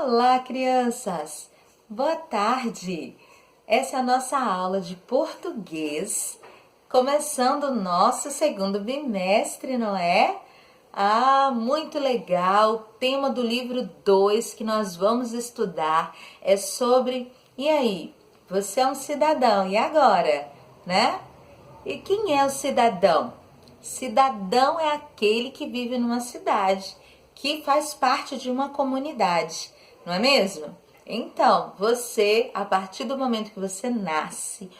Olá, crianças! Boa tarde! Essa é a nossa aula de português, começando o nosso segundo bimestre, não é? Ah, muito legal! O tema do livro 2 que nós vamos estudar é sobre... E aí? Você é um cidadão, e agora? Né? E quem é o cidadão? Cidadão é aquele que vive numa cidade, que faz parte de uma comunidade, não é mesmo? Então, você, a partir do momento que você nasce,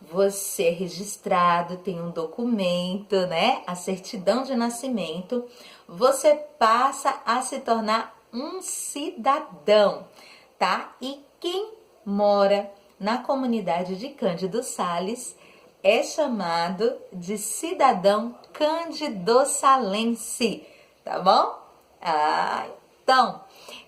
você é registrado, tem um documento, né? A certidão de nascimento, você passa a se tornar um cidadão, tá? E quem mora na comunidade de Cândido Sales é chamado de cidadão candidossalense, tá bom? Então,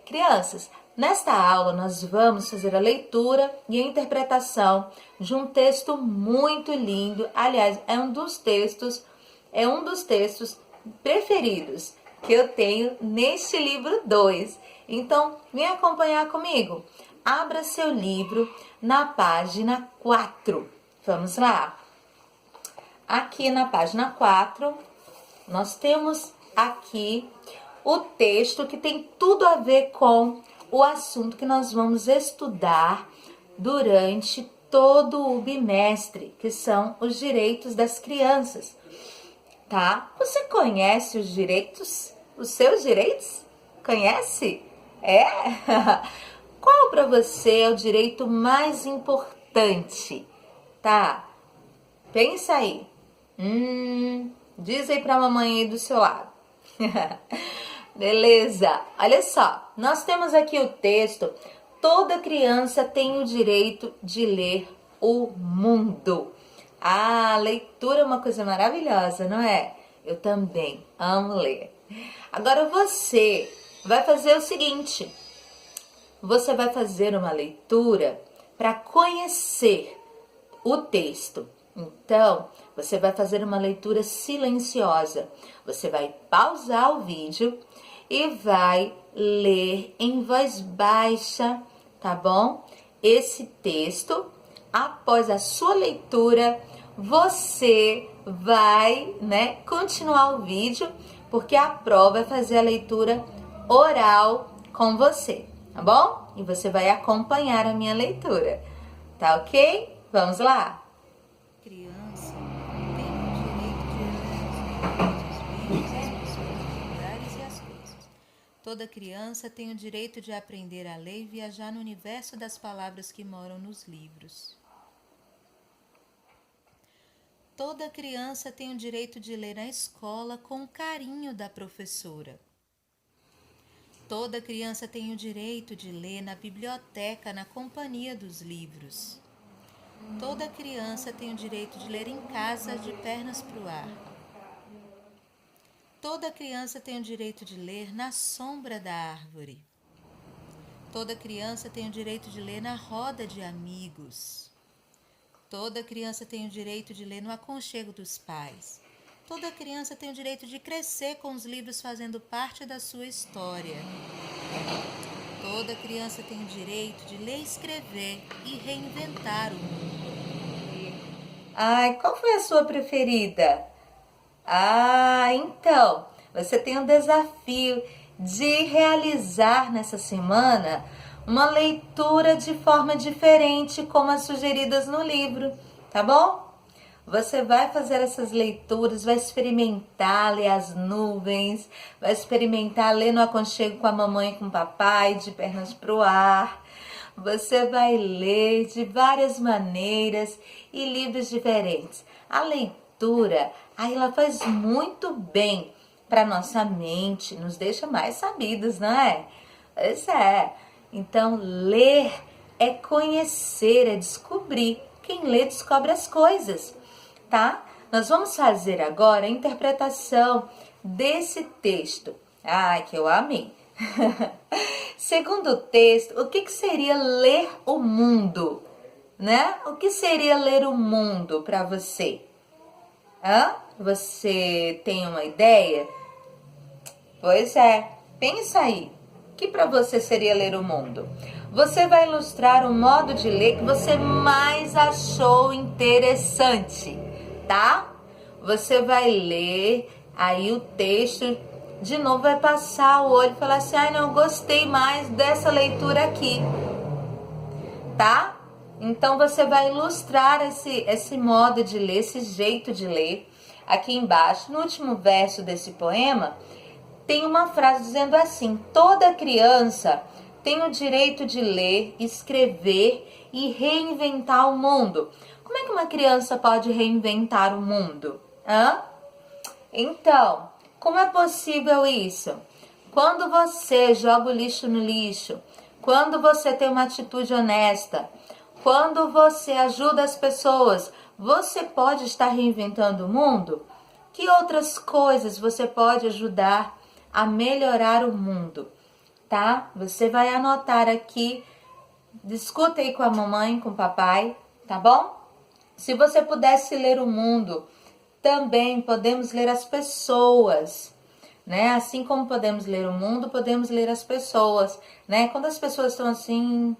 crianças, nesta aula nós vamos fazer a leitura e a interpretação de um texto muito lindo. Aliás, é um dos textos preferidos que eu tenho neste livro 2. Então, vem acompanhar comigo. Abra seu livro na página 4. Vamos lá. Aqui na página 4, nós temos aqui o texto que tem tudo a ver com o assunto que nós vamos estudar durante todo o bimestre, que são os direitos das crianças, tá? Você conhece os direitos? Os seus direitos? Conhece? É? Qual para você é o direito mais importante? Tá? Pensa aí. Diz aí pra mamãe aí do seu lado. Beleza, olha só, nós temos aqui o texto. Toda criança tem o direito de ler o mundo. Ah, leitura é uma coisa maravilhosa, não é? Eu também amo ler. Agora você vai fazer o seguinte. Você vai fazer uma leitura para conhecer o texto. Então, você vai fazer uma leitura silenciosa. Você vai pausar o vídeo e vai ler em voz baixa, tá bom? Esse texto. Após a sua leitura, você vai, continuar o vídeo, porque a prova vai fazer a leitura oral com você, tá bom? E você vai acompanhar a minha leitura, tá ok? Vamos lá? Criança tem o direito de ler os livros, as pessoas, os lugares e as coisas. Toda criança tem o direito de aprender a ler e viajar no universo das palavras que moram nos livros. Toda criança tem o direito de ler na escola com o carinho da professora. Toda criança tem o direito de ler na biblioteca na companhia dos livros. Toda criança tem o direito de ler em casa de pernas para o ar. Toda criança tem o direito de ler na sombra da árvore. Toda criança tem o direito de ler na roda de amigos. Toda criança tem o direito de ler no aconchego dos pais. Toda criança tem o direito de crescer com os livros fazendo parte da sua história. Toda criança tem o direito de ler e escrever e reinventar o mundo. Ai, qual foi a sua preferida? Então, você tem um desafio de realizar nessa semana uma leitura de forma diferente, como as sugeridas no livro, tá bom? Você vai fazer essas leituras, vai experimentar ler as nuvens, vai experimentar ler no aconchego com a mamãe e com o papai, de pernas pro ar. Você vai ler de várias maneiras e livros diferentes. A leitura, ela faz muito bem para nossa mente, nos deixa mais sabidos, não é? Pois é. Então, ler é conhecer, é descobrir. Quem lê descobre as coisas, tá? Nós vamos fazer agora a interpretação desse texto. Ai, que eu amei. Segundo o texto, o que seria ler o mundo, né? O que seria ler o mundo para você? Você tem uma ideia? Pois é, pensa aí. que para você seria ler o mundo? Você vai ilustrar o modo de ler que você mais achou interessante, tá? Você vai ler aí o texto, de novo vai passar o olho e falar assim, ai não, gostei mais dessa leitura aqui, tá? Então você vai ilustrar esse modo de ler, esse jeito de ler. Aqui embaixo, no último verso desse poema, tem uma frase dizendo assim: toda criança tem o direito de ler, escrever e reinventar o mundo. Como é que uma criança pode reinventar o mundo? Então, como é possível isso? Quando você joga o lixo no lixo, quando você tem uma atitude honesta, quando você ajuda as pessoas, você pode estar reinventando o mundo? Que outras coisas você pode ajudar a melhorar o mundo, tá? Você vai anotar aqui, discuta aí com a mamãe, com o papai, tá bom? Se você pudesse ler o mundo, também podemos ler as pessoas, né? Assim como podemos ler o mundo, podemos ler as pessoas, né? Quando as pessoas estão assim,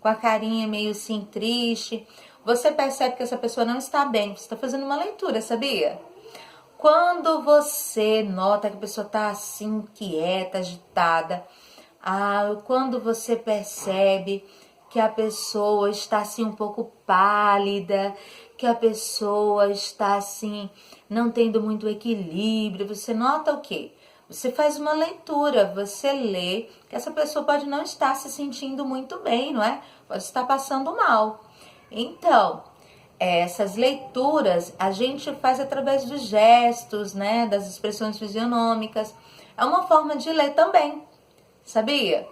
com a carinha meio assim triste, você percebe que essa pessoa não está bem. Você está fazendo uma leitura, sabia? Quando você nota que a pessoa está assim, quieta, agitada, quando você percebe que a pessoa está assim um pouco pálida, que a pessoa está assim, não tendo muito equilíbrio, você nota o quê? Você faz uma leitura, você lê que essa pessoa pode não estar se sentindo muito bem, não é? Pode estar passando mal. Então, essas leituras a gente faz através dos gestos, né? Das expressões fisionômicas. É uma forma de ler também, sabia?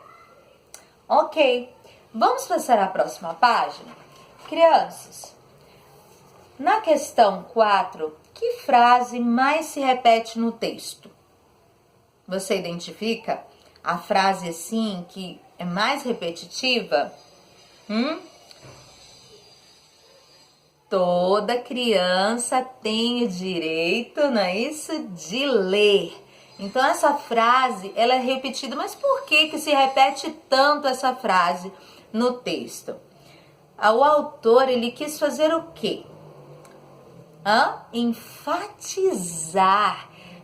Ok, vamos passar à próxima página? Crianças, na questão 4, que frase mais se repete no texto? Você identifica a frase assim que é mais repetitiva? Toda criança tem o direito, não é isso? De ler. Então essa frase, ela é repetida, mas por que se repete tanto essa frase no texto? O autor, ele quis fazer o quê? Enfatizar,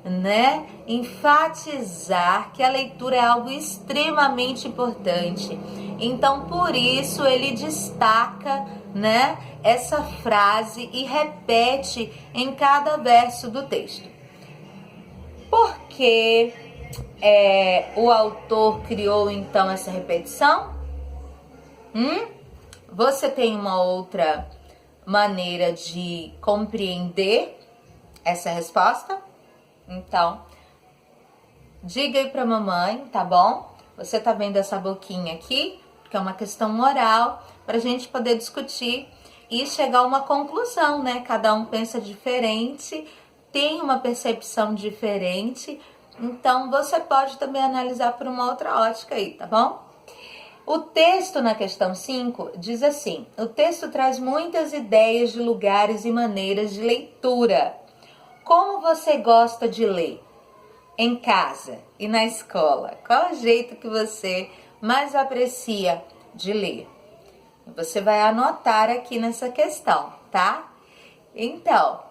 né? Enfatizar que a leitura é algo extremamente importante. Então, por isso, ele destaca, né, essa frase e repete em cada verso do texto. Por que o autor criou, então, essa repetição? Você tem uma outra maneira de compreender essa resposta? Então, diga aí pra mamãe, tá bom? Você tá vendo essa boquinha aqui? Que é uma questão oral, pra gente poder discutir e chegar a uma conclusão, né? Cada um pensa diferente, tem uma percepção diferente, então você pode também analisar por uma outra ótica aí, tá bom? O texto na questão 5 diz assim: o texto traz muitas ideias de lugares e maneiras de leitura. Como você gosta de ler? Em casa e na escola? Qual é o jeito que você mais aprecia de ler? Você vai anotar aqui nessa questão, tá? Então,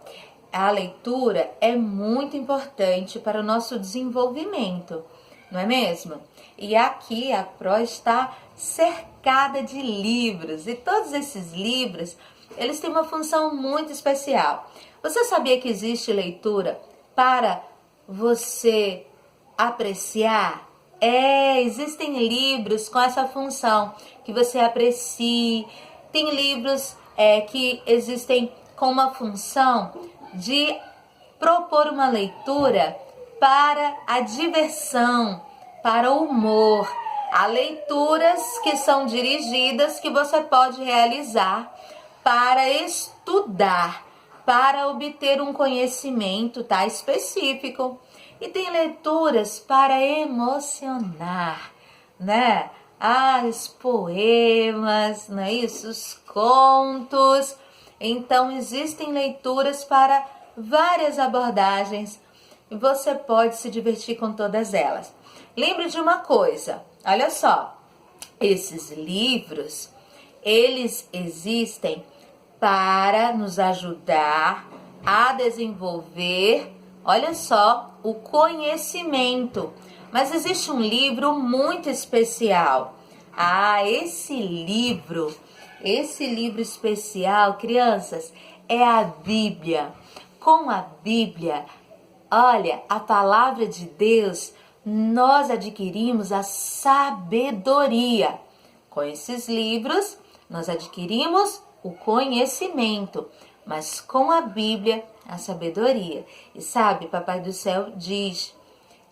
a leitura é muito importante para o nosso desenvolvimento, não é mesmo? E aqui a Pro está cercada de livros, e todos esses livros, eles têm uma função muito especial. Você sabia que existe leitura para você apreciar? Existem livros com essa função, que você aprecie. Tem livros que existem com uma função de propor uma leitura para a diversão, para o humor. Há leituras que são dirigidas que você pode realizar para estudar, para obter um conhecimento, tá, específico. E tem leituras para emocionar, né? Os poemas, não é isso? Os contos. Então, existem leituras para várias abordagens e você pode se divertir com todas elas. Lembre de uma coisa, olha só, esses livros, eles existem para nos ajudar a desenvolver, olha só, o conhecimento. Mas existe um livro muito especial. Ah, esse livro especial, crianças, é a Bíblia. Com a Bíblia, olha, a palavra de Deus, nós adquirimos a sabedoria. Com esses livros, nós adquirimos o conhecimento, mas com a Bíblia, a sabedoria. E sabe, Papai do Céu diz,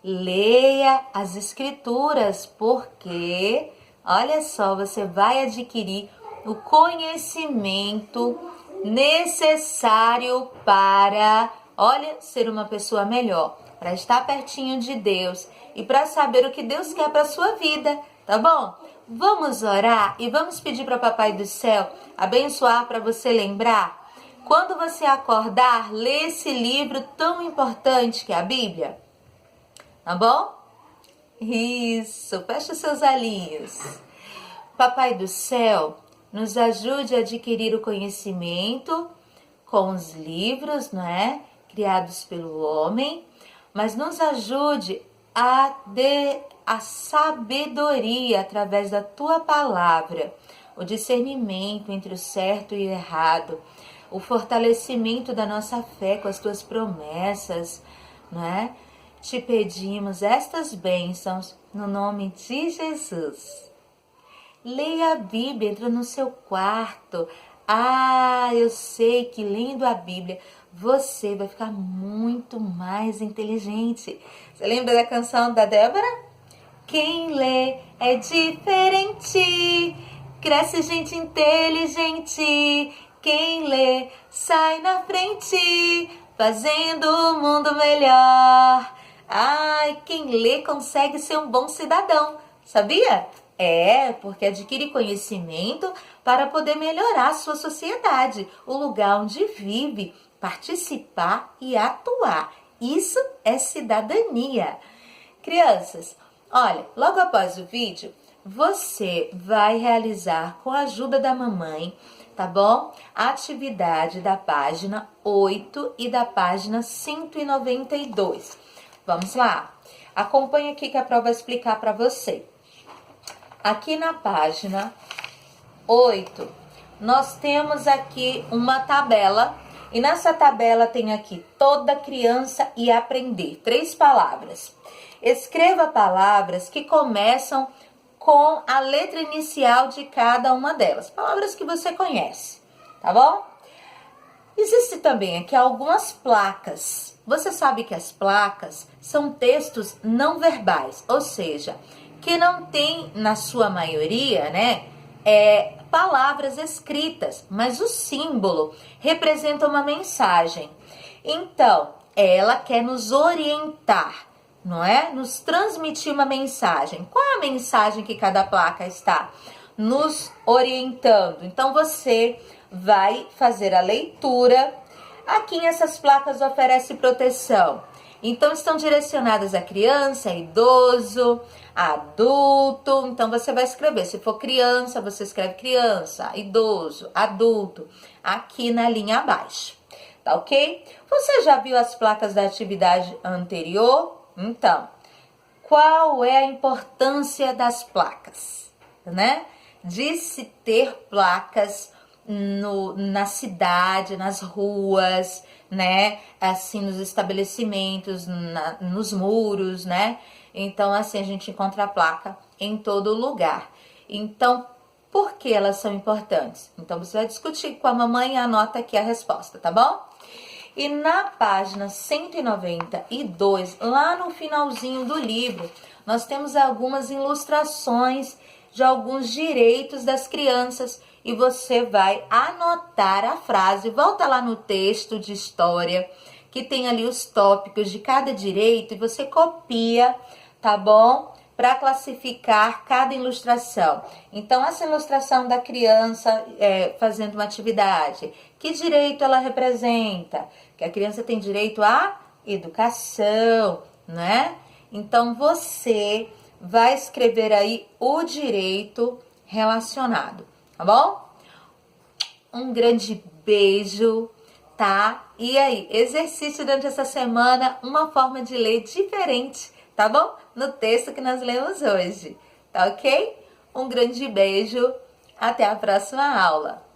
leia as Escrituras, porque, olha só, você vai adquirir o conhecimento necessário para, olha, ser uma pessoa melhor, para estar pertinho de Deus e para saber o que Deus quer para a sua vida, tá bom? Vamos orar e vamos pedir para Papai do Céu abençoar para você lembrar. Quando você acordar, lê esse livro tão importante que é a Bíblia, tá bom? Isso, fecha os seus olhinhos. Papai do Céu, nos ajude a adquirir o conhecimento com os livros, não é? Criados pelo homem, mas nos ajude a sabedoria através da tua palavra, o discernimento entre o certo e o errado, o fortalecimento da nossa fé com as tuas promessas, não é? Te pedimos estas bênçãos no nome de Jesus. Leia a Bíblia, entra no seu quarto. Ah, eu sei que lendo a Bíblia você vai ficar muito mais inteligente. Você lembra da canção da Débora? Quem lê é diferente, cresce gente inteligente. Quem lê sai na frente, fazendo o mundo melhor. Ai, quem lê consegue ser um bom cidadão, sabia? É, porque adquire conhecimento para poder melhorar a sua sociedade, o lugar onde vive, participar e atuar. Isso é cidadania. Crianças, olha, logo após o vídeo, você vai realizar com a ajuda da mamãe, tá bom? A atividade da página 8 e da página 192. Vamos lá? Acompanhe aqui que a prova vai explicar para você. Aqui na página 8, nós temos aqui uma tabela. E nessa tabela tem aqui toda criança e aprender. 3 palavras. Escreva palavras que começam com a letra inicial de cada uma delas. Palavras que você conhece, tá bom? Existe também aqui algumas placas. Você sabe que as placas são textos não verbais, ou seja, que não tem, na sua maioria, né, palavras escritas, mas o símbolo representa uma mensagem. Então, ela quer nos orientar, não é? Nos transmitir uma mensagem. Qual é a mensagem que cada placa está nos orientando? Então, você vai fazer a leitura. Aqui essas placas oferecem proteção. Então, estão direcionadas a criança, a idoso, a adulto. Então, você vai escrever. Se for criança, você escreve criança, idoso, adulto, aqui na linha abaixo. Tá ok? Você já viu as placas da atividade anterior? Então, qual é a importância das placas, né? De se ter placas na cidade, nas ruas, né? Assim, nos estabelecimentos, nos muros, né? Então, assim, a gente encontra a placa em todo lugar. Então, por que elas são importantes? Então, você vai discutir com a mamãe e anota aqui a resposta, tá bom? E na página 192, lá no finalzinho do livro, nós temos algumas ilustrações de alguns direitos das crianças e você vai anotar a frase. Volta lá no texto de história, que tem ali os tópicos de cada direito e você copia, tá bom? Para classificar cada ilustração. Então, essa ilustração da criança fazendo uma atividade, que direito ela representa? Que a criança tem direito à educação, né? Então, você vai escrever aí o direito relacionado, tá bom? Um grande beijo, tá? E aí, exercite durante essa semana uma forma de ler diferente, tá bom? No texto que nós lemos hoje, tá ok? Um grande beijo, até a próxima aula!